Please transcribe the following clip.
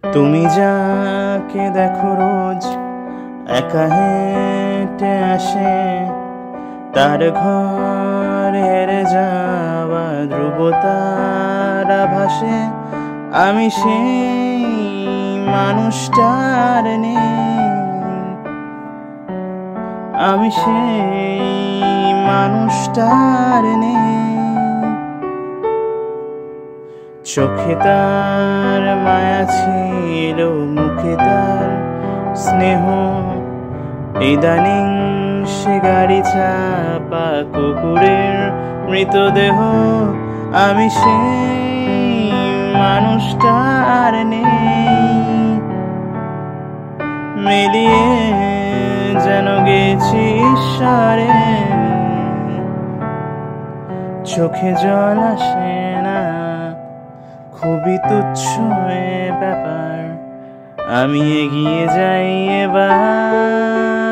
তুমি যাকে দেখো রোজ একা হেঁটে আসে, তার ঘরের যাওয়া ধ্রুবতারা ভাসে। আমি সেই মানুষটার নেই, আমি সেই মানুষটার নেই। চোখে তার মায়া ছিল, মুখে তার স্নেহ, ইদানিং সে গাড়ি চাপা কুকুরের মৃতদেহ। আমি সেই মানুষটার নেই, মিলিয়ে যেন গেছি ঈশ্বরে। চোখে জল আসে না, খুবই তুচ্ছ এ ব্যাপার। আমি এগিয়ে যাই এবার।